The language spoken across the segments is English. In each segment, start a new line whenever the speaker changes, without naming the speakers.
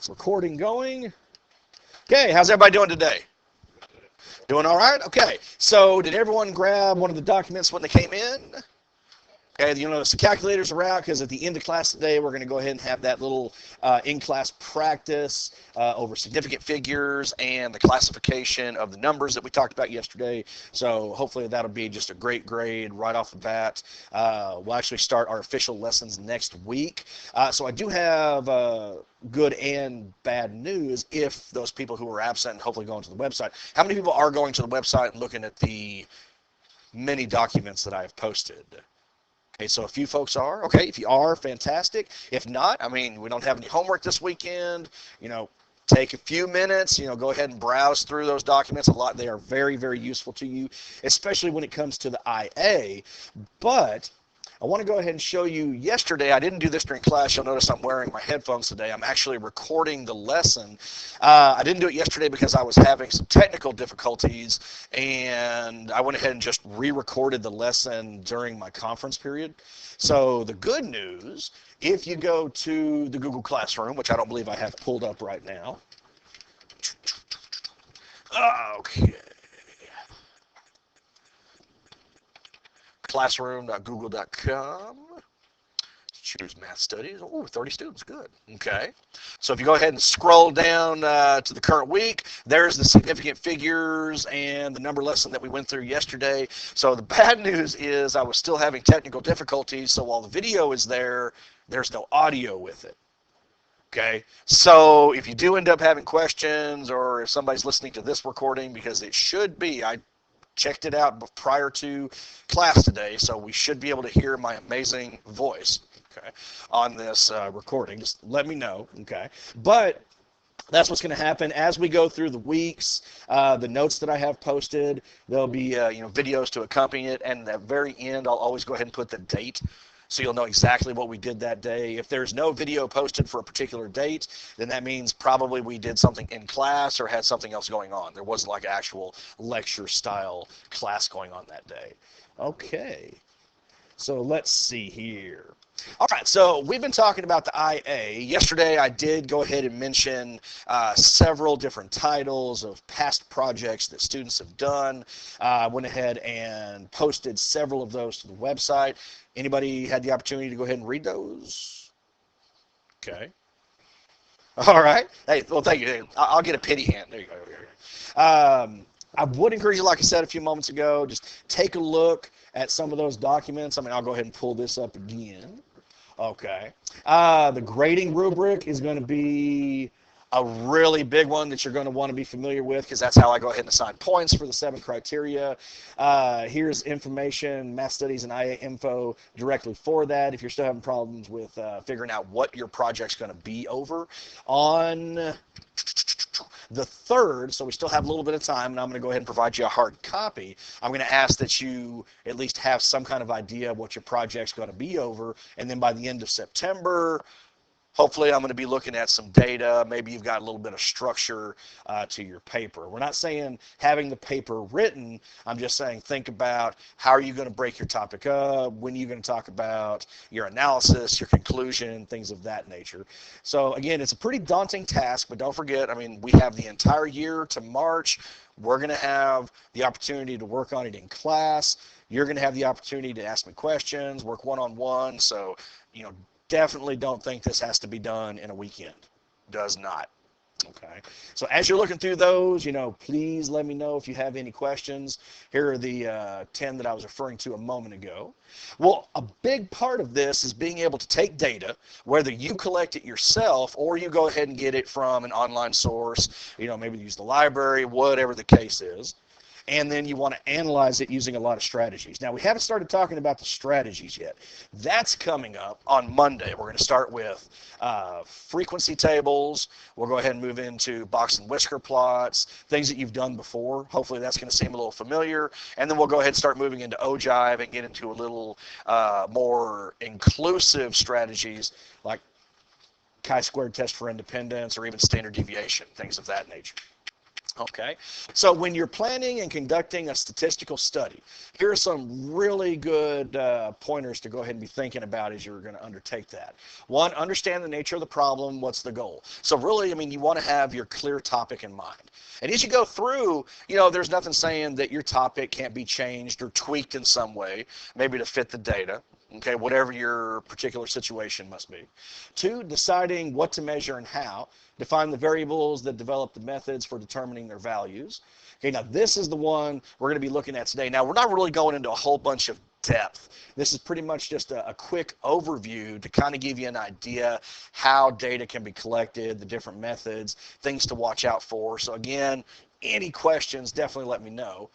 It's recording going. Okay, how's everybody doing today? Doing all right? Okay, so did everyone grab one of the documents when they came in? Okay, you'll notice the calculators are out because at the end of class today, we're going to go ahead and have that little in-class practice over significant figures and the classification of the numbers that we talked about yesterday. So hopefully that'll be just a great grade right off the bat. We'll actually start our official lessons next week. So I do have good and bad news if those people who are absent and hopefully going to the website. How many people are going to the website and looking at the many documents that I have posted? Okay, so a few folks are. Okay, if you are, fantastic. If not, I mean, we don't have any homework this weekend. Take a few minutes, go ahead and browse through those documents. They are very, very useful to you, especially when it comes to the IA. But I want to go ahead and show you yesterday. I didn't do this during class. You'll notice I'm wearing my headphones today. I'm actually recording the lesson. I didn't do it yesterday because I was having some technical difficulties, and I went ahead and just re-recorded the lesson during my conference period. So the good news, if you go to the Google Classroom, which I don't believe I have pulled up right now. Okay. Classroom.google.com. Choose Math Studies. Oh, 30 students. Good. Okay. So if you go ahead and scroll down to the current week, there's the significant figures and the number lesson that we went through yesterday. So the bad news is I was still having technical difficulties. So while the video is there, there's no audio with it. Okay. So if you do end up having questions, or if somebody's listening to this recording, because it should be, I checked it out prior to class today, so we should be able to hear my amazing voice, okay, on this recording. Just let me know, okay? But that's what's going to happen as we go through the weeks. The notes that I have posted, there'll be videos to accompany it, and at the very end, I'll always go ahead and put the date, so you'll know exactly what we did that day. If there's no video posted for a particular date, then that means probably we did something in class or had something else going on. There wasn't like actual lecture style class going on that day. Okay, so let's see here. All right, so we've been talking about the IA. Yesterday I did go ahead and mention several different titles of past projects that students have done. I went ahead and posted several of those to the website. Anybody had the opportunity to go ahead and read those? Okay. All right. Hey, well, thank you. I'll get a pity hand. There you go. I would encourage you, like I said a few moments ago, just take a look at some of those documents. I'll go ahead and pull this up again. Okay. The grading rubric is going to be a really big one that you're going to want to be familiar with, because that's how I go ahead and assign points for the 7 criteria. Here's information, Math Studies and IA info directly for that if you're still having problems with figuring out what your project's going to be over. On the 3rd, so we still have a little bit of time, and I'm going to go ahead and provide you a hard copy. I'm going to ask that you at least have some kind of idea of what your project's going to be over, and then by the end of September, hopefully I'm going to be looking at some data. Maybe you've got a little bit of structure to your paper. We're not saying having the paper written. I'm just saying think about how are you going to break your topic up, when are you going to talk about your analysis, your conclusion, things of that nature. So again, it's a pretty daunting task, but don't forget, we have the entire year to March. We're going to have the opportunity to work on it in class. You're going to have the opportunity to ask me questions, work one-on-one. So, definitely don't think this has to be done in a weekend. Does not. Okay. So as you're looking through those, please let me know if you have any questions. Here are the 10 that I was referring to a moment ago. Well, a big part of this is being able to take data, whether you collect it yourself or you go ahead and get it from an online source, maybe use the library, whatever the case is. And then you want to analyze it using a lot of strategies. Now, we haven't started talking about the strategies yet. That's coming up on Monday. We're going to start with frequency tables. We'll go ahead and move into box and whisker plots, things that you've done before. Hopefully that's going to seem a little familiar. And then we'll go ahead and start moving into Ogive and get into a little more inclusive strategies like chi-squared test for independence or even standard deviation, things of that nature. Okay, so when you're planning and conducting a statistical study, here are some really good pointers to go ahead and be thinking about as you're going to undertake that. One, understand the nature of the problem. What's the goal? So really, I mean, you want to have your clear topic in mind. And as you go through, you know, there's nothing saying that your topic can't be changed or tweaked in some way, maybe to fit the data. Okay, whatever your particular situation must be. Two, deciding what to measure and how. Define the variables that develop the methods for determining their values. Okay, now this is the one we're going to be looking at today. Now, we're not really going into a whole bunch of depth. This is pretty much just a quick overview to kind of give you an idea how data can be collected, the different methods, things to watch out for. So again, any questions, definitely let me know.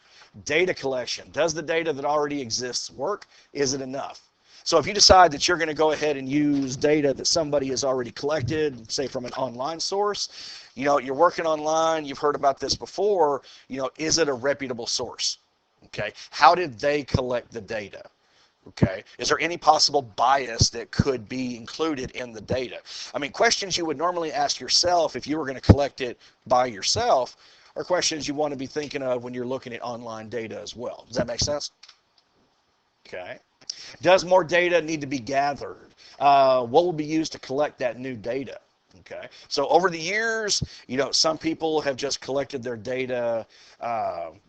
Data collection. Does the data that already exists work? Is it enough? So if you decide that you're going to go ahead and use data that somebody has already collected, say from an online source, you know, you're working online, you've heard about this before, you know, is it a reputable source? Okay, how did they collect the data? Okay, is there any possible bias that could be included in the data? I mean, questions you would normally ask yourself if you were going to collect it by yourself are questions you want to be thinking of when you're looking at online data as well. Does that make sense? Okay. Does more data need to be gathered? What will be used to collect that new data? Okay, so over the years, you know, some people have just collected their data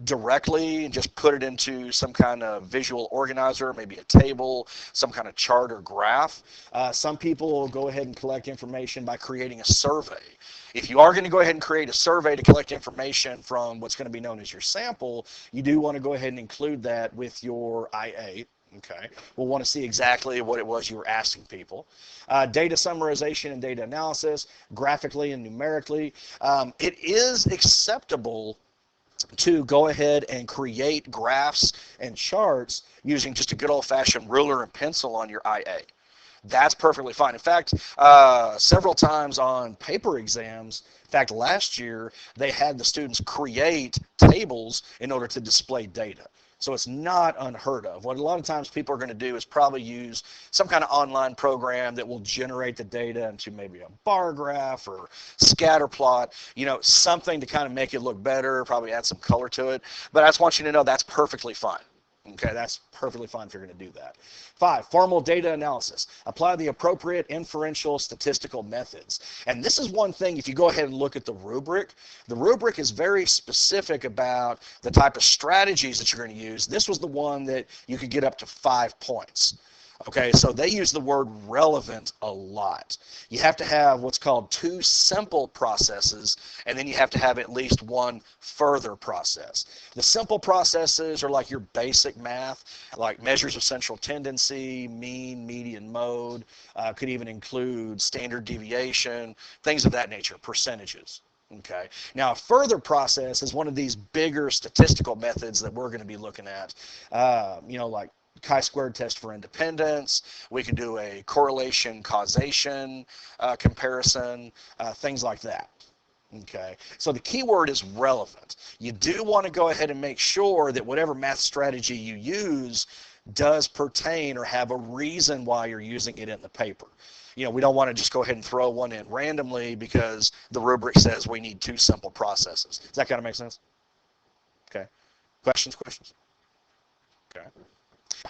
directly and just put it into some kind of visual organizer, maybe a table, some kind of chart or graph. Some people will go ahead and collect information by creating a survey. If you are going to go ahead and create a survey to collect information from what's going to be known as your sample, you do want to go ahead and include that with your IA. Okay, we'll want to see exactly what it was you were asking people. Data summarization and data analysis, graphically and numerically. It is acceptable to go ahead and create graphs and charts using just a good old-fashioned ruler and pencil on your IA. That's perfectly fine. In fact, several times on paper exams, in fact, last year, they had the students create tables in order to display data. So it's not unheard of. What a lot of times people are going to do is probably use some kind of online program that will generate the data into maybe a bar graph or scatter plot, you know, something to kind of make it look better, probably add some color to it. But I just want you to know that's perfectly fine. Okay, that's perfectly fine if you're going to do that. 5, formal data analysis. Apply the appropriate inferential statistical methods. And this is one thing, if you go ahead and look at the rubric is very specific about the type of strategies that you're going to use. This was the one that you could get up to 5 points. Okay, so they use the word relevant a lot. You have to have what's called 2 simple processes, and then you have to have at least 1 further process. The simple processes are like your basic math, like measures of central tendency, mean, median, mode, could even include standard deviation, things of that nature, percentages. Okay. Now, a further process is one of these bigger statistical methods that we're going to be looking at, you know, like chi-squared test for independence. We can do a correlation causation comparison, things like that. Okay, so the key word is relevant. You do want to go ahead and make sure that whatever math strategy you use does pertain or have a reason why you're using it in the paper. You know, we don't want to just go ahead and throw one in randomly because the rubric says we need 2 simple processes. Does that kind of make sense? Okay. Questions? Okay.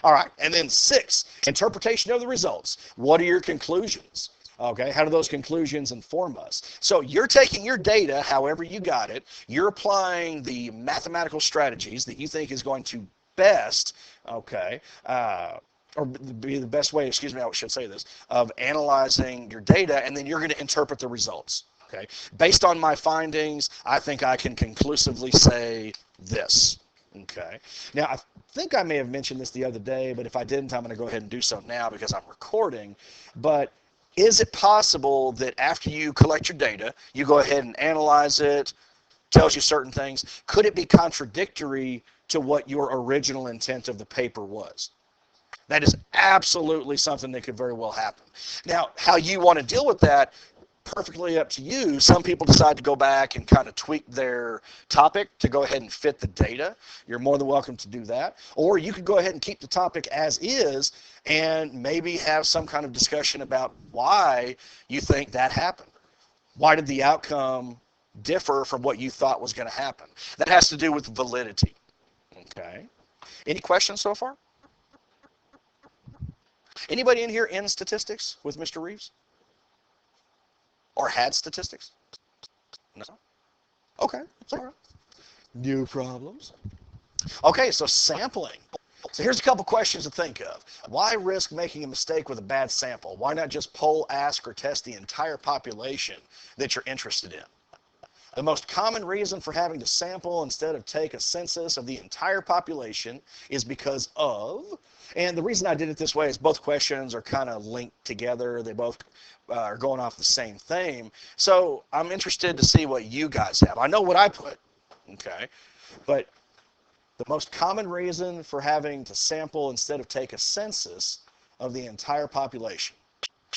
All right, and then 6, interpretation of the results. What are your conclusions? Okay, how do those conclusions inform us? So you're taking your data, however you got it, you're applying the mathematical strategies that you think is going to best, okay, or be the best way, excuse me, I should say this, of analyzing your data, and then you're going to interpret the results. Okay, based on my findings, I think I can conclusively say this. Okay, now I think I may have mentioned this the other day, but if I didn't, I'm going to go ahead and do so now because I'm recording. But is it possible that after you collect your data, you go ahead and analyze it, tells you certain things, could it be contradictory to what your original intent of the paper was? That is absolutely something that could very well happen. Now, how you want to deal with that, perfectly up to you. Some people decide to go back and kind of tweak their topic to go ahead and fit the data. You're more than welcome to do that. Or you could go ahead and keep the topic as is and maybe have some kind of discussion about why you think that happened. Why did the outcome differ from what you thought was going to happen. That has to do with validity. Okay. Any questions so far? Anybody in here in statistics with Mr. Reeves? Or had statistics? No? Okay, that's all right. New problems. Okay, so sampling. So here's a couple questions to think of. Why risk making a mistake with a bad sample? Why not just poll, ask, or test the entire population that you're interested in? The most common reason for having to sample instead of take a census of the entire population is because of, and the reason I did it this way is both questions are kind of linked together. They both are going off the same theme. So I'm interested to see what you guys have. I know what I put, okay, but the most common reason for having to sample instead of take a census of the entire population.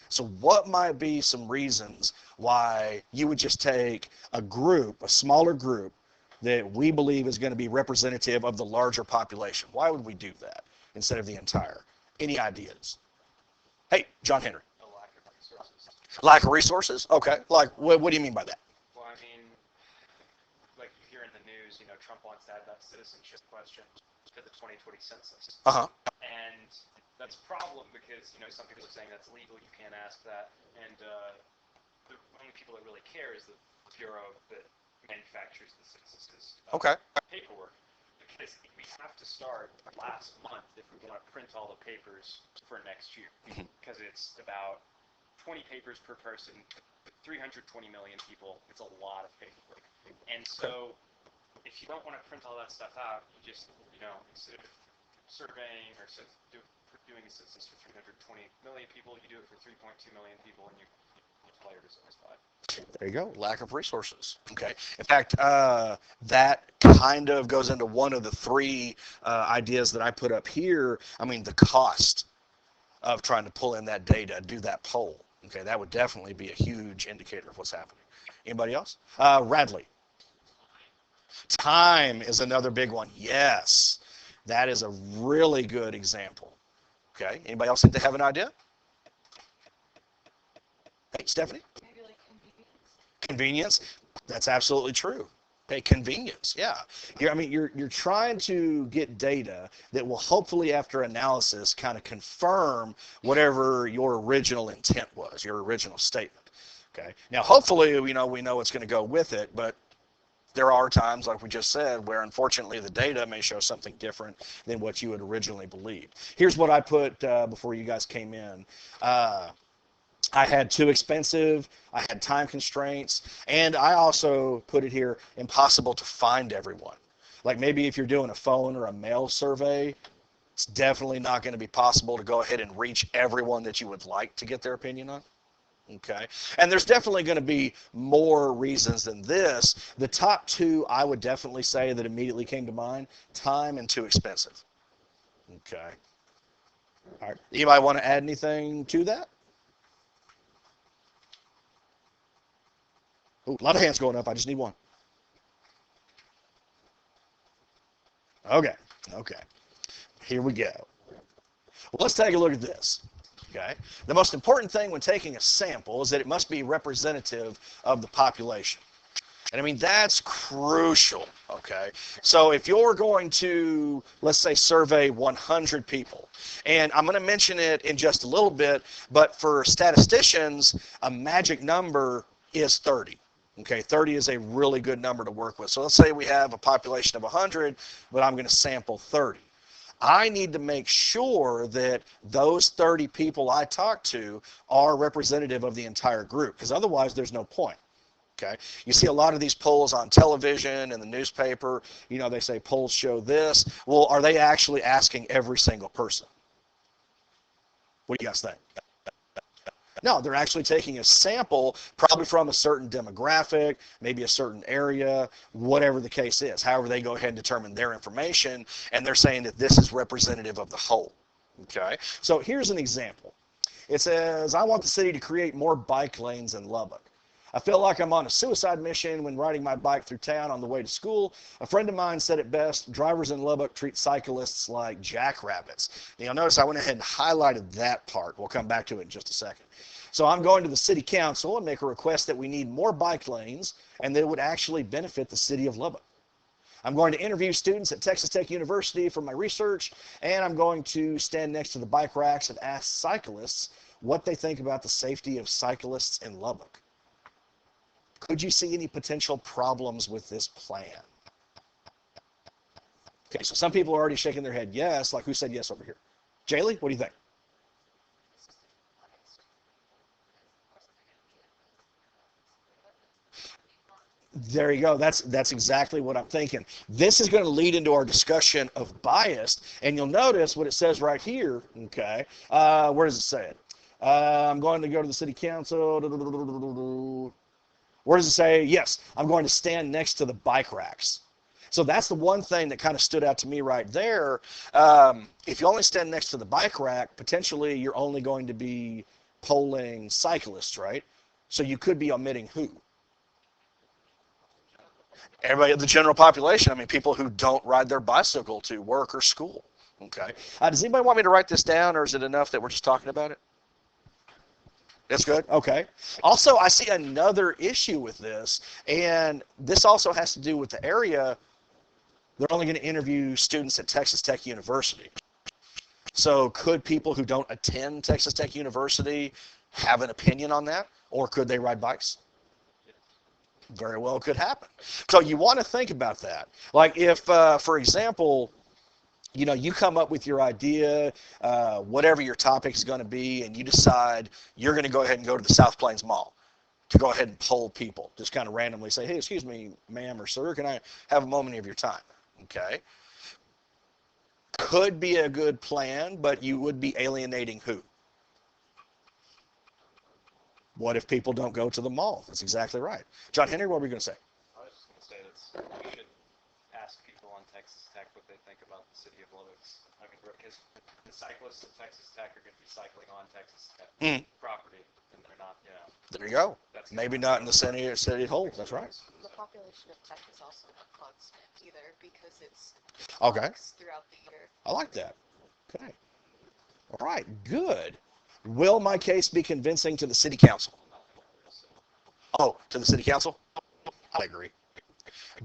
So what might be some reasons why you would just take a group, a smaller group, that we believe is going to be representative of the larger population? Why would we do that instead of the entire? Any ideas? Hey, John Henry.
A lack of resources.
Lack of resources? Okay. Like, what do you mean by that?
Well, I mean, like you hear in the news, you know, Trump wants to add that citizenship question to the 2020 census.
Uh-huh.
And that's a problem because, you know, some people are saying that's illegal, you can't ask that. And the only people that really care is the bureau that manufactures the census
Okay.
paperwork. Because we have to start last month if we want to print all the papers for next year. Because it's about 20 papers per person, 320 million people. It's a lot of paperwork. And so if you don't want to print all that stuff out, you just, you know, instead of surveying or doing a census for 320 million people, you do it for 3.2 million people, and you multiply your results by.
There you go. Lack of resources. Okay. In fact, that kind of goes into one of the three ideas that I put up here. I mean, the cost of trying to pull in that data, do that poll. Okay, that would definitely be a huge indicator of what's happening. Anybody else? Radley. Time is another big one. Yes, that is a really good example. Okay. Anybody else seem to have an idea? Hey, Stephanie?
Maybe like convenience.
Convenience. That's absolutely true. Okay, convenience. Yeah. You're trying to get data that will hopefully, after analysis, kind of confirm whatever your original intent was, your original statement. Okay. Now, hopefully, we know what's going to go with it, but there are times, like we just said, where unfortunately the data may show something different than what you had originally believed. Here's what I put before you guys came in. I had too expensive, I had time constraints, and I also put it here, impossible to find everyone. Like maybe if you're doing a phone or a mail survey, it's definitely not going to be possible to go ahead and reach everyone that you would like to get their opinion on. Okay, and there's definitely going to be more reasons than this. The top two I would definitely say that immediately came to mind, time and too expensive. Okay. All right. Anybody want to add anything to that? Ooh, a lot of hands going up. I just need one. Okay. Here we go. Well, let's take a look at this. Okay. The most important thing when taking a sample is that it must be representative of the population. And I mean, that's crucial. Okay. So if you're going to, let's say, survey 100 people, and I'm going to mention it in just a little bit, but for statisticians, a magic number is 30. Okay, 30 is a really good number to work with. So let's say we have a population of 100, but I'm going to sample 30. I need to make sure that those 30 people I talk to are representative of the entire group, because otherwise there's no point. Okay, you see a lot of these polls on television and the newspaper, you know, they say polls show this. Well, are they actually asking every single person? What do you guys think? No, they're actually taking a sample, probably from a certain demographic, maybe a certain area, whatever the case is. However, they go ahead and determine their information, and they're saying that this is representative of the whole. Okay, so here's an example. It says, I want the city to create more bike lanes in Lubbock. I feel like I'm on a suicide mission when riding my bike through town on the way to school. A friend of mine said it best, drivers in Lubbock treat cyclists like jackrabbits. Now, you'll notice I went ahead and highlighted that part. We'll come back to it in just a second. So I'm going to the city council and make a request that we need more bike lanes and that it would actually benefit the city of Lubbock. I'm going to interview students at Texas Tech University for my research, and I'm going to stand next to the bike racks and ask cyclists what they think about the safety of cyclists in Lubbock. Could you see any potential problems with this plan? Okay, so some people are already shaking their head yes, like who said yes over here? Jaylee, what do you think? There you go. That's exactly what I'm thinking. This is going to lead into our discussion of bias, and you'll notice what it says right here. Okay, where does it say it? I'm going to go to the city council. Where does it say? Yes, I'm going to stand next to the bike racks. So that's the one thing that kind of stood out to me right there. If you only stand next to the bike rack, potentially you're only going to be polling cyclists, right? So you could be omitting who? Everybody, the general population. I mean, people who don't ride their bicycle to work or school. Okay. Does anybody want me to write this down, or is it enough that we're just talking about it? That's good. Okay. Also, I see another issue with this, and this also has to do with the area. They're only going to interview students at Texas Tech University. So could people who don't attend Texas Tech University have an opinion on that, or could they ride bikes? Very well could happen. So you want to think about that. Like if, for example, you know, you come up with your idea, whatever your topic is going to be, and you decide you're going to go ahead and go to the South Plains Mall to go ahead and poll people. Just kind of randomly say, hey, excuse me, ma'am or sir, can I have a moment of your time? Okay. Could be a good plan, but you would be alienating who? What if people don't go to the mall? That's exactly right. John Henry, what were you going to say?
I was just going to say that we should ask people on Texas Tech what they think about the city of Lubbock. I mean, because the cyclists at Texas Tech are going to be cycling on Texas Tech property, and they're not, you know.
There you go. Maybe not in the city whole. That's right.
The population of Tech is also not constant either because it's
Okay.
throughout the year.
I like that. Okay. All right. Good. Will my case be convincing to the city council? Oh, to the city council? I agree.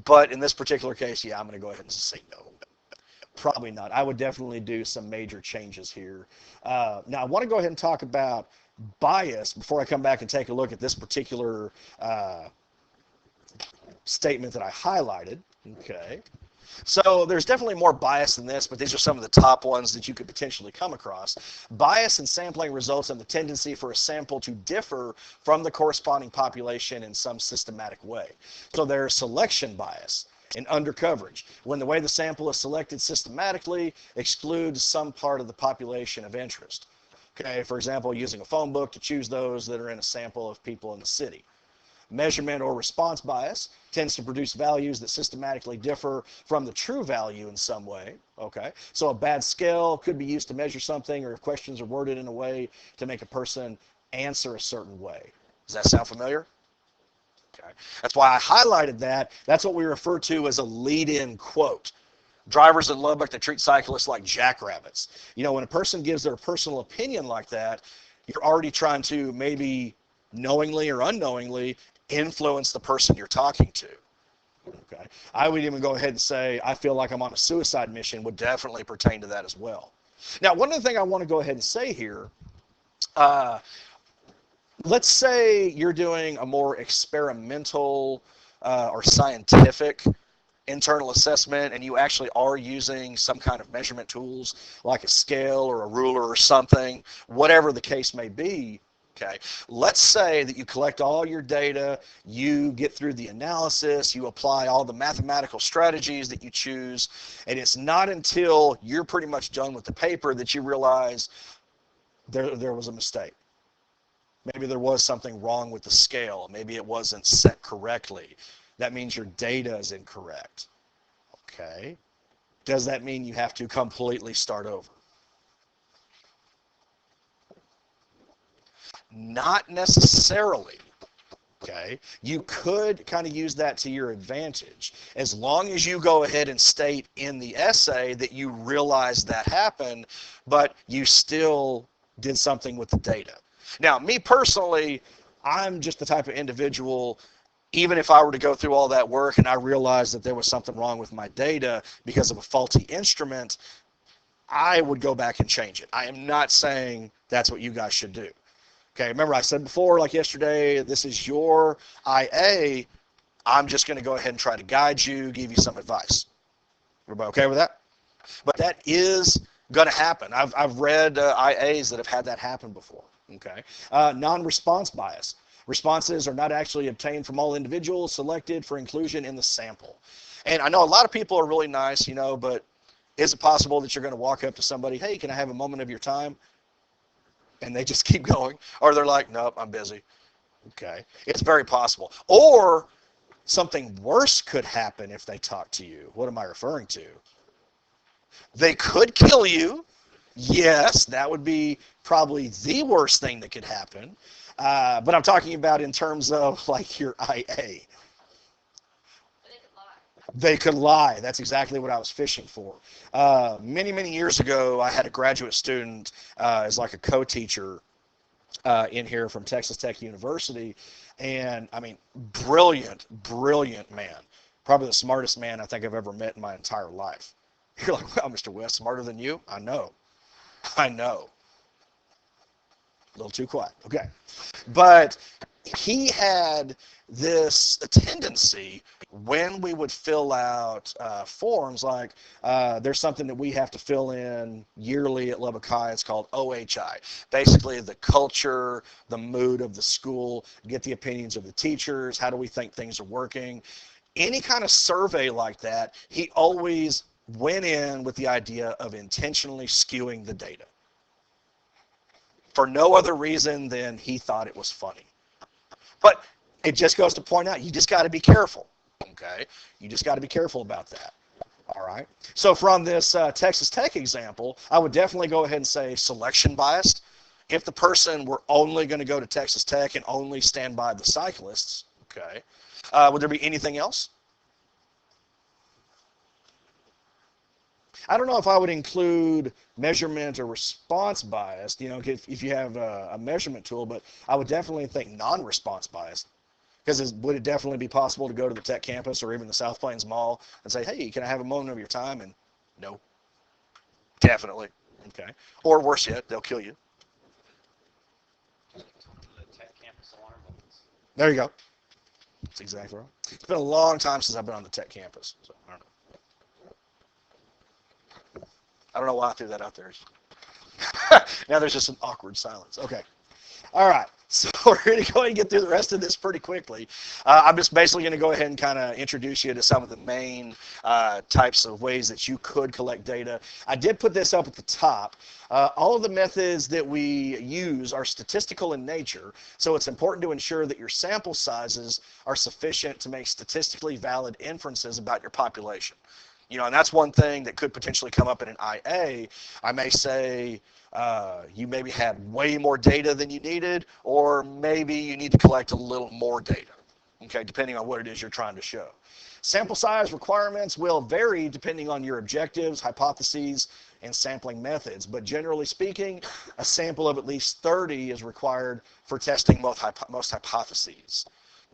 But in this particular case, yeah, I'm going to go ahead and say no. Probably not. I would definitely do some major changes here. Now, I want to go ahead and talk about bias before I come back and take a look at this particular statement that I highlighted. Okay. So there's definitely more bias than this, but these are some of the top ones that you could potentially come across. Bias in sampling results in the tendency for a sample to differ from the corresponding population in some systematic way. So there's selection bias and undercoverage, when the way the sample is selected systematically excludes some part of the population of interest. Okay, for example, using a phone book to choose those that are in a sample of people in the city. Measurement or response bias tends to produce values that systematically differ from the true value in some way. Okay, so a bad scale could be used to measure something, or if questions are worded in a way to make a person answer a certain way. Does that sound familiar? Okay, that's why I highlighted that. That's what we refer to as a lead-in quote. Drivers in Lubbock that treat cyclists like jackrabbits. You know, when a person gives their personal opinion like that, you're already trying to maybe knowingly or unknowingly influence the person you're talking to. Okay, I would even go ahead and say I feel like I'm on a suicide mission would definitely pertain to that as well. Now, one other thing I want to go ahead and say here, let's say you're doing a more experimental or scientific internal assessment, and you actually are using some kind of measurement tools like a scale or a ruler or something, whatever the case may be. Okay, let's say that you collect all your data, you get through the analysis, you apply all the mathematical strategies that you choose, and it's not until you're pretty much done with the paper that you realize there was a mistake. Maybe there was something wrong with the scale. Maybe it wasn't set correctly. That means your data is incorrect. Okay, does that mean you have to completely start over? Not necessarily. Okay, you could kind of use that to your advantage as long as you go ahead and state in the essay that you realize that happened, but you still did something with the data. Now, me personally, I'm just the type of individual, even if I were to go through all that work and I realized that there was something wrong with my data because of a faulty instrument, I would go back and change it. I am not saying that's what you guys should do. Okay, remember I said before, like yesterday, this is your IA. I'm just going to go ahead and try to guide you, give you some advice. Everybody okay with that? But that is going to happen. I've read IAs that have had that happen before. Okay, non-response bias. Responses are not actually obtained from all individuals selected for inclusion in the sample. And I know a lot of people are really nice, but is it possible that you're going to walk up to somebody, hey, can I have a moment of your time? And they just keep going. Or they're like, nope, I'm busy. Okay, it's very possible. Or something worse could happen if they talk to you. What am I referring to? They could kill you. Yes, that would be probably the worst thing that could happen. But I'm talking about in terms of like your IA. They could lie. That's exactly what I was fishing for. Many, many years ago, I had a graduate student as like a co-teacher in here from Texas Tech University. And I mean, brilliant, brilliant man. Probably the smartest man I think I've ever met in my entire life. You're like, well, Mr. West, smarter than you? I know. I know. A little too quiet. Okay. But he had this tendency when we would fill out forms, like there's something that we have to fill in yearly at Lubbock High. It's called OHI. Basically, the culture, the mood of the school, get the opinions of the teachers, how do we think things are working. Any kind of survey like that, he always went in with the idea of intentionally skewing the data for no other reason than he thought it was funny. But it just goes to point out, you just got to be careful, okay? You just got to be careful about that, all right? So from this Texas Tech example, I would definitely go ahead and say selection biased. If the person were only going to go to Texas Tech and only stand by the cyclists, okay? Would there be anything else? I don't know if I would include measurement or response bias, if you have a measurement tool, but I would definitely think non-response bias. Because would it definitely be possible to go to the Tech campus or even the South Plains Mall and say, hey, can I have a moment of your time? And no. Definitely. Okay. Or worse yet, they'll kill you.
The Tech campus alarm buttons.
There you go. That's exactly right. It's been a long time since I've been on the Tech campus. So I don't know. I don't know why I threw that out there. Now there's just an awkward silence. Okay. All right. So we're going to go ahead and get through the rest of this pretty quickly. I'm just basically going to go ahead and kind of introduce you to some of the main types of ways that you could collect data. I did put this up at the top. All of the methods that we use are statistical in nature, so it's important to ensure that your sample sizes are sufficient to make statistically valid inferences about your population. And that's one thing that could potentially come up in an IA. I may say you maybe had way more data than you needed, or maybe you need to collect a little more data, okay, depending on what it is you're trying to show. Sample size requirements will vary depending on your objectives, hypotheses, and sampling methods, but generally speaking, a sample of at least 30 is required for testing most hypotheses.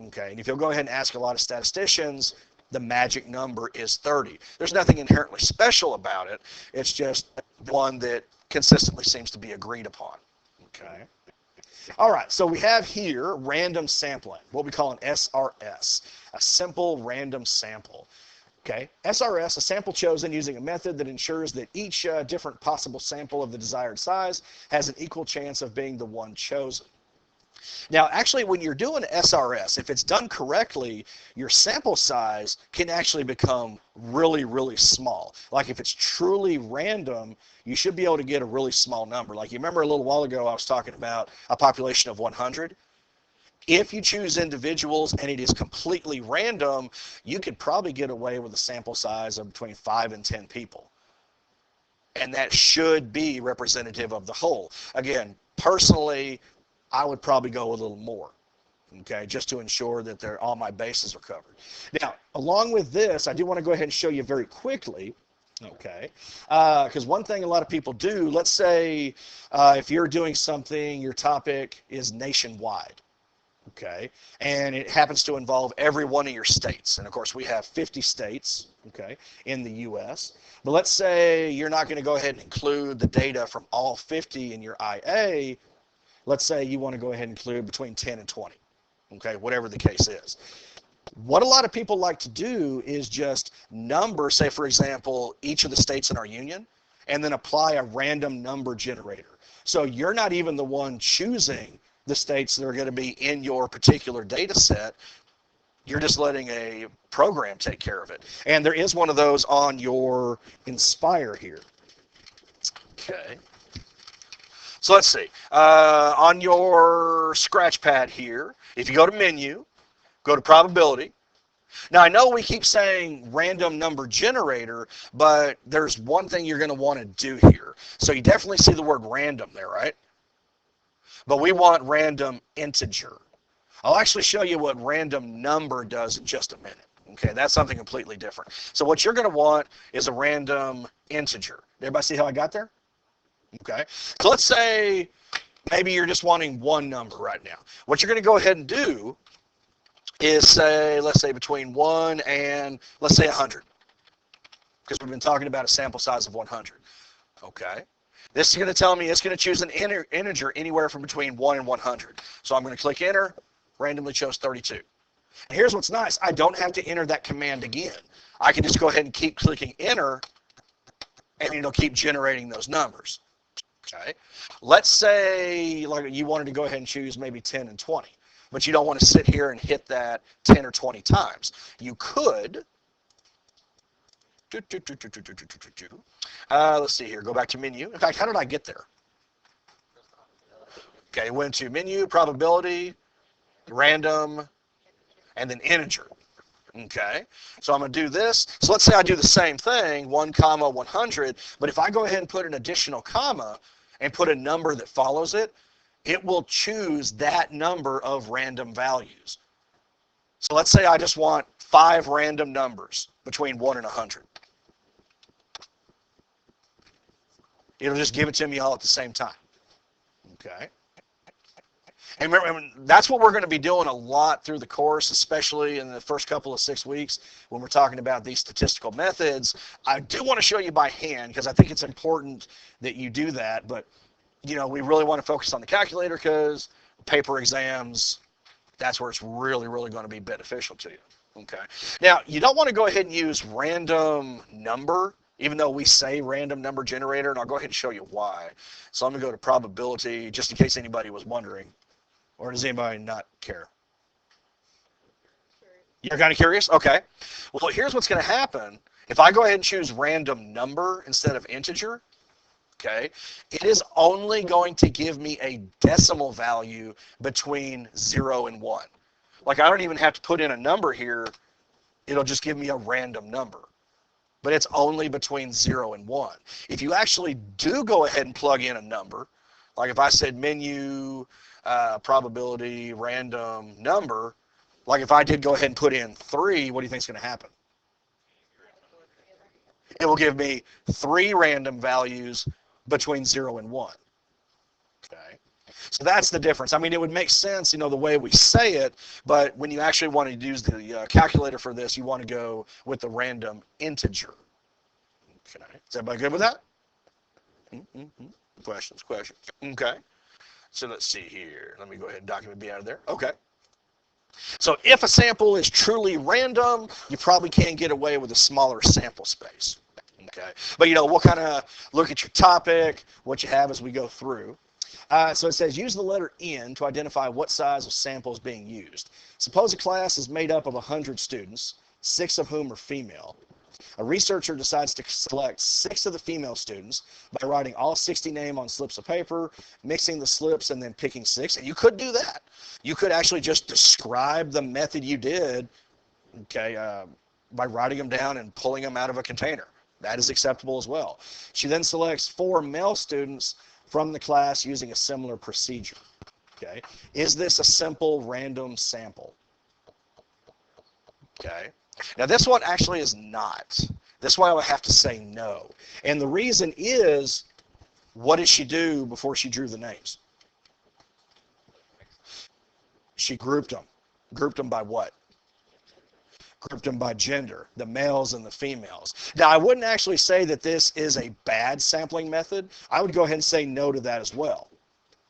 Okay, and if you'll go ahead and ask a lot of statisticians, the magic number is 30. There's nothing inherently special about it. It's just one that consistently seems to be agreed upon. Okay. All right, so we have here random sampling, what we call an SRS, a simple random sample. Okay, SRS, a sample chosen using a method that ensures that each different possible sample of the desired size has an equal chance of being the one chosen. Now, actually, when you're doing SRS, if it's done correctly, your sample size can actually become really, really small. Like if it's truly random, you should be able to get a really small number. Like you remember a little while ago, I was talking about a population of 100. If you choose individuals and it is completely random, you could probably get away with a sample size of between 5 and 10 people. And that should be representative of the whole. Again, personally, I would probably go a little more, okay, just to ensure that all my bases are covered. Now, along with this, I do want to go ahead and show you very quickly Okay, because one thing a lot of people do, let's say if you're doing something, your topic is nationwide, okay, and it happens to involve every one of your states, and of course we have 50 states, okay, in the U.S., but let's say you're not going to go ahead and include the data from all 50 in your IA. Let's say you want to go ahead and include between 10 and 20, okay, whatever the case is. What a lot of people like to do is just number, say for example, each of the states in our union, and then apply a random number generator. So you're not even the one choosing the states that are going to be in your particular data set. You're just letting a program take care of it. And there is one of those on your Inspire here. Okay. So let's see. On your scratch pad here, if you go to menu, go to probability. Now I know we keep saying random number generator, but there's one thing you're going to want to do here. So you definitely see the word random there, right? But we want random integer. I'll actually show you what random number does in just a minute. Okay, that's something completely different. So what you're going to want is a random integer. Everybody see how I got there? Okay, so let's say maybe you're just wanting one number right now. What you're going to go ahead and do is say, let's say between 1 and, let's say 100, because we've been talking about a sample size of 100. Okay, this is going to tell me it's going to choose an integer anywhere from between 1 and 100. So I'm going to click enter, randomly chose 32. And here's what's nice, I don't have to enter that command again. I can just go ahead and keep clicking enter, and it'll keep generating those numbers. Okay, let's say like you wanted to go ahead and choose maybe 10 and 20. But you don't want to sit here and hit that 10 or 20 times. You could, let's see here, go back to menu. In fact, how did I get there? Okay, went to menu, probability, random, and then integer. Okay, so I'm going to do this. So let's say I do the same thing, 1 comma 100, but if I go ahead and put an additional comma and put a number that follows it, it will choose that number of random values. So let's say I just want 5 random numbers between 1 and 100. It'll just give it to me all at the same time. Okay. And remember, that's what we're going to be doing a lot through the course, especially in the first couple of 6 weeks when we're talking about these statistical methods. I do want to show you by hand because I think it's important that you do that, but you know, we really want to focus on the calculator because paper exams, that's where it's really, really going to be beneficial to you. Okay. Now, you don't want to go ahead and use random number, even though we say random number generator, and I'll go ahead and show you why. So I'm going to go to probability, just in case anybody was wondering, or does anybody not care? You're kind of curious? Okay. Well, here's what's going to happen. If I go ahead and choose random number instead of integer, okay, it is only going to give me a decimal value between 0 and 1. Like I don't even have to put in a number here. It'll just give me a random number. But it's only between 0 and 1. If you actually do go ahead and plug in a number, like if I said menu, probability, random number, like if I did go ahead and put in 3, what do you think is going to happen? It will give me 3 random values between 0 and 1. Okay, so that's the difference. I mean, it would make sense, you know, the way we say it, but when you actually want to use the calculator for this, you want to go with the random integer. Okay, is everybody good with that? Questions? Okay, so let's see here. Let me go ahead and document B out of there. Okay. So if a sample is truly random, you probably can get away with a smaller sample space. Okay, but you know, we'll kind of look at your topic, what you have as we go through. So it says use the letter N to identify what size of sample is being used. Suppose a class is made up of 100 students, 6 of whom are female. A researcher decides to select 6 of the female students by writing all 60 names on slips of paper, mixing the slips, and then picking 6. And you could do that. You could actually just describe the method you did, okay, by writing them down and pulling them out of a container. That is acceptable as well. She then selects 4 male students from the class using a similar procedure. Okay, is this a simple random sample? Okay, now this one actually is not. That's why I have to say no. And the reason is, what did she do before she drew the names? She grouped them. Grouped them by what? Grouped them by gender, the males and the females. Now, I wouldn't actually say that this is a bad sampling method. I would go ahead and say no to that as well.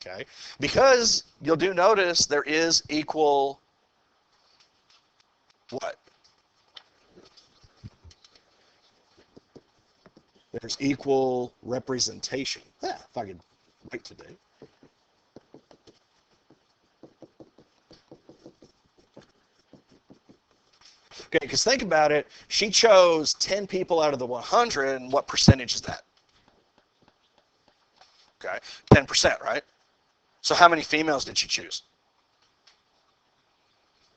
Okay? Because you'll do notice there is equal what? There's equal representation. Yeah, if I could write today. Okay, because think about it. She chose 10 people out of the 100, and what percentage is that? Okay, 10%, right? So how many females did she choose?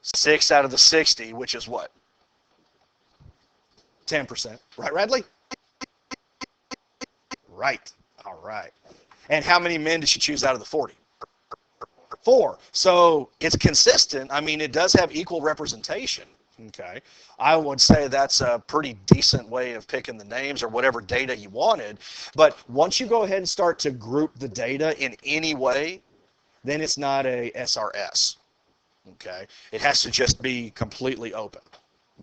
6 out of the 60, which is what? 10%. Right, Radley? Right. All right. And how many men did she choose out of the 40? 4. So it's consistent. I mean, it does have equal representation. Okay. I would say that's a pretty decent way of picking the names or whatever data you wanted. But once you go ahead and start to group the data in any way, then it's not a SRS. Okay. It has to just be completely open.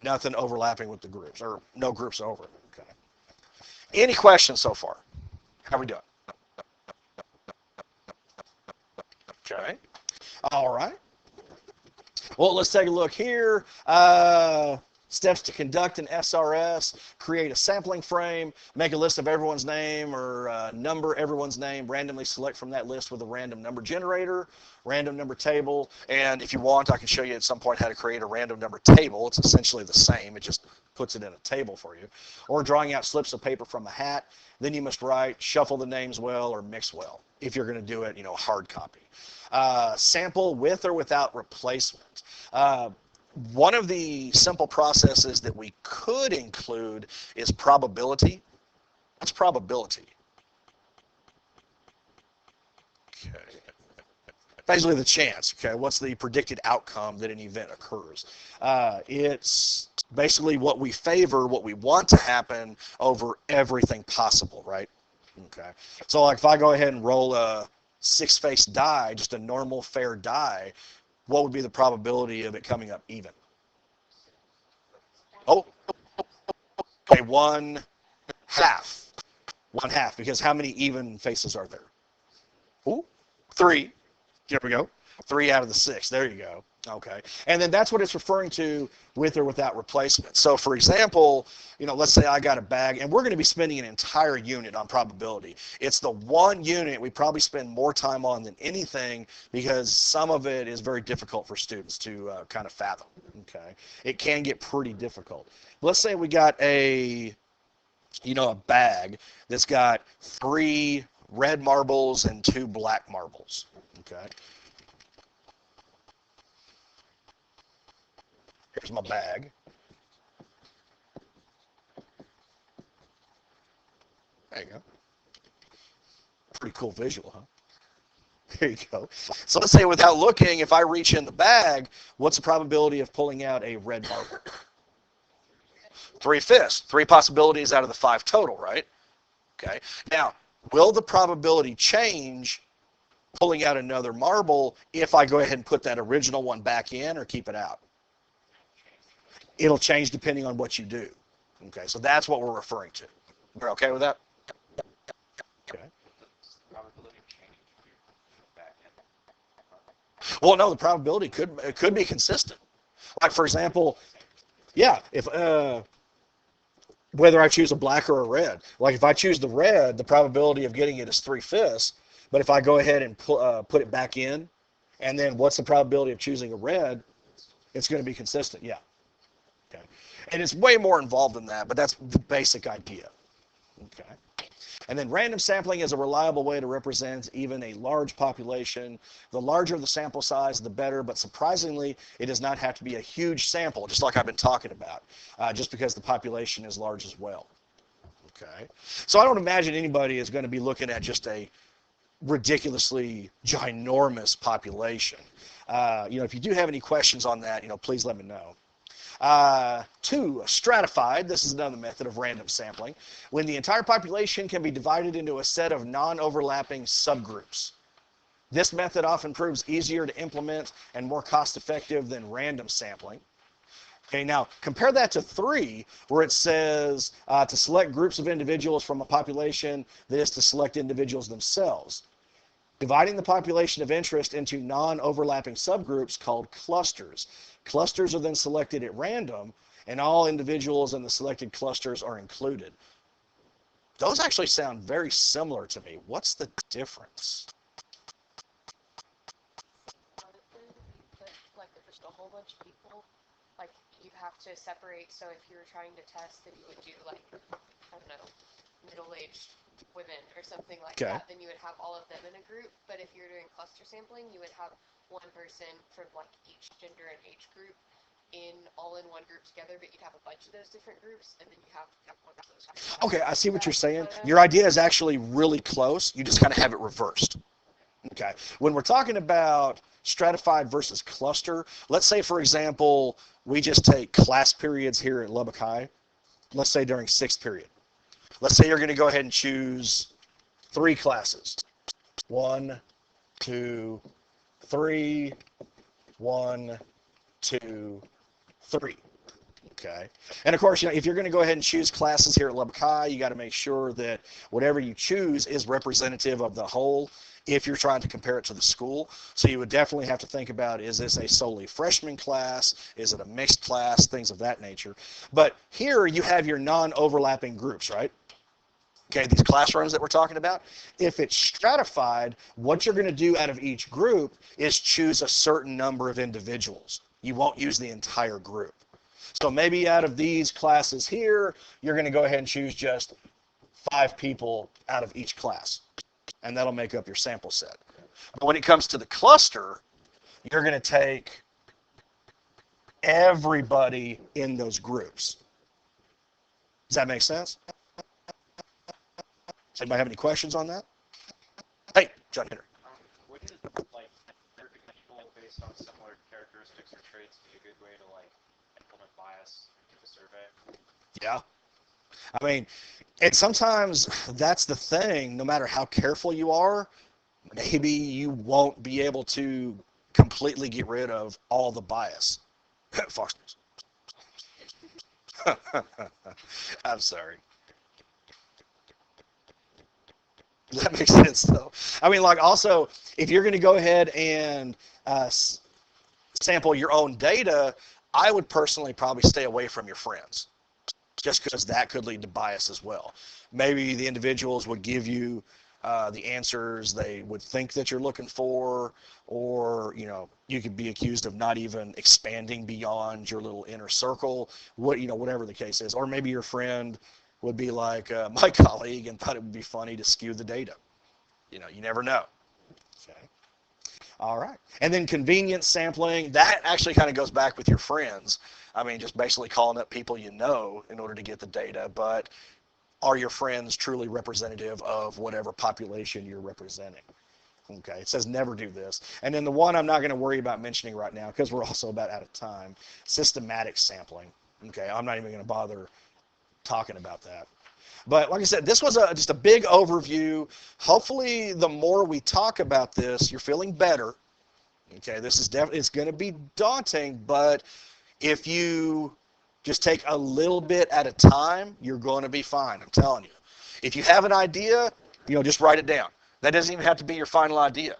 Nothing overlapping with the groups, or no groups over. Okay. Any questions so far? How are we doing? Okay. All right. Well, let's take a look here. Steps to conduct an SRS: create a sampling frame, make a list of everyone's name or number everyone's name, randomly select from that list with a random number generator, random number table, and if you want, I can show you at some point how to create a random number table. It's essentially the same. It just puts it in a table for you. Or drawing out slips of paper from a hat. Then you must write, shuffle the names well or mix well, if you're going to do it, hard copy. Sample with or without replacement. One of the simple processes that we could include is probability. What's probability? Okay. Basically the chance. Okay, what's the predicted outcome that an event occurs? It's basically what we favor, what we want to happen over everything possible, right? Okay. So like if I go ahead and roll a 6-faced die, just a normal fair die, what would be the probability of it coming up even? Oh, okay, 1/2. 1/2, because how many even faces are there? Ooh, 3. Here we go. 3 out of the 6. There you go. Okay. And then that's what it's referring to with or without replacement. So for example, let's say I got a bag, and we're going to be spending an entire unit on probability. It's the one unit we probably spend more time on than anything, because some of it is very difficult for students to kind of fathom. Okay. It can get pretty difficult. Let's say we got a bag that's got 3 red marbles and 2 black marbles. Okay. Here's my bag. There you go. Pretty cool visual, huh? There you go. So let's say without looking, if I reach in the bag, what's the probability of pulling out a red marble? 3/5. 3 possibilities out of the 5 total, right? Okay. Now, will the probability change pulling out another marble if I go ahead and put that original one back in or keep it out? It'll change depending on what you do. Okay, so that's what we're referring to. We're okay with that? Okay. Well, no, the probability could be consistent. Like for example, yeah, if whether I choose a black or a red. Like if I choose the red, the probability of getting it is 3/5. But if I go ahead and put it back in, and then what's the probability of choosing a red? It's going to be consistent. Yeah. Okay. And it's way more involved than that, but that's the basic idea. Okay. And then random sampling is a reliable way to represent even a large population. The larger the sample size, the better, but surprisingly, it does not have to be a huge sample, just like I've been talking about, just because the population is large as well. Okay. So I don't imagine anybody is going to be looking at just a ridiculously ginormous population. If you do have any questions on that, please let me know. Two, stratified. This is another method of random sampling. When the entire population can be divided into a set of non-overlapping subgroups. This method often proves easier to implement and more cost-effective than random sampling. Okay, now compare that to 3, where it says to select groups of individuals from a population that is to select individuals themselves. Dividing the population of interest into non-overlapping subgroups called clusters. Clusters are then selected at random, and all individuals in the selected clusters are included. Those actually sound very similar to me. What's the difference?
Like if there's a whole bunch of people, like you have to separate. So if you were trying to test, then you would do like, I don't know, middle-aged women or something like that. Then you would have all of them in a group. But if you're doing cluster sampling, you would have one person from like each gender and age group all in one group together, but you'd have a bunch of those different groups, and then you have one of those.
Okay, I see what you're saying. Your idea is actually really close. You just kind of have it reversed. Okay, when we're talking about stratified versus cluster, let's say, for example, we just take class periods here at Lubbock High. Let's say during 6th period. Let's say you're going to go ahead and choose 3 classes. 1, 2, 3, 1, 2, 3. Okay. And of course, if you're going to go ahead and choose classes here at Lubbock High, you got to make sure that whatever you choose is representative of the whole if you're trying to compare it to the school. So you would definitely have to think about, is this a solely freshman class? Is it a mixed class? Things of that nature. But here you have your non-overlapping groups, right? Okay, these classrooms that we're talking about. If it's stratified, what you're going to do out of each group is choose a certain number of individuals. You won't use the entire group. So maybe out of these classes here, you're going to go ahead and choose just 5 people out of each class, and that'll make up your sample set. But when it comes to the cluster, you're going to take everybody in those groups. Does that make sense? Does anybody have any questions on that? Hey, John Henry.
Wouldn't like grouping people based on similar characteristics or traits be a good way to like implement bias into the survey?
Yeah. I mean, and sometimes that's the thing. No matter how careful you are, maybe you won't be able to completely get rid of all the bias. Fox News. I'm sorry. That makes sense, though. I mean, like, also, if you're going to go ahead and sample your own data, I would personally probably stay away from your friends, just because that could lead to bias as well. Maybe the individuals would give you the answers they would think that you're looking for, or you could be accused of not even expanding beyond your little inner circle. Whatever the case is, or maybe your friend would be like my colleague and thought it would be funny to skew the data. You never know. Okay. All right. And then convenience sampling, that actually kind of goes back with your friends. I mean, just basically calling up people you know in order to get the data, but are your friends truly representative of whatever population you're representing? Okay, it says never do this. And then the one I'm not going to worry about mentioning right now because we're also about out of time, systematic sampling. Okay, I'm not even going to bother talking about that. But like I said, this was just a big overview. Hopefully, the more we talk about this, you're feeling better. Okay, this is definitely, it's going to be daunting, but if you just take a little bit at a time, you're going to be fine. I'm telling you. If you have an idea, just write it down. That doesn't even have to be your final idea.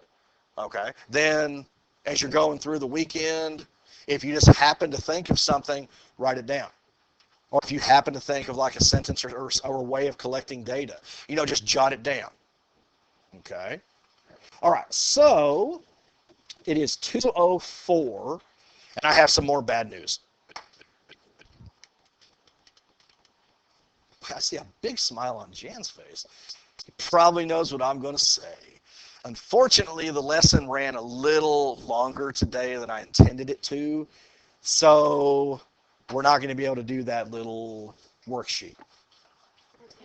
Okay. Then, as you're going through the weekend, if you just happen to think of something, write it down. Or if you happen to think of like a sentence or a way of collecting data, just jot it down. Okay. All right. So it is 2:04, and I have some more bad news. I see a big smile on Jan's face. He probably knows what I'm going to say. Unfortunately, the lesson ran a little longer today than I intended it to, so we're not going to be able to do that little worksheet.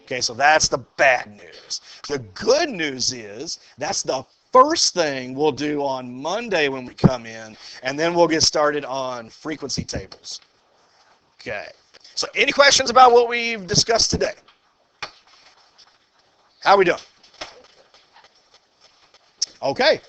Okay, so that's the bad news. The good news is that's the first thing we'll do on Monday when we come in, and then we'll get started on frequency tables. Okay. So any questions about what we've discussed today? How are we doing? Okay.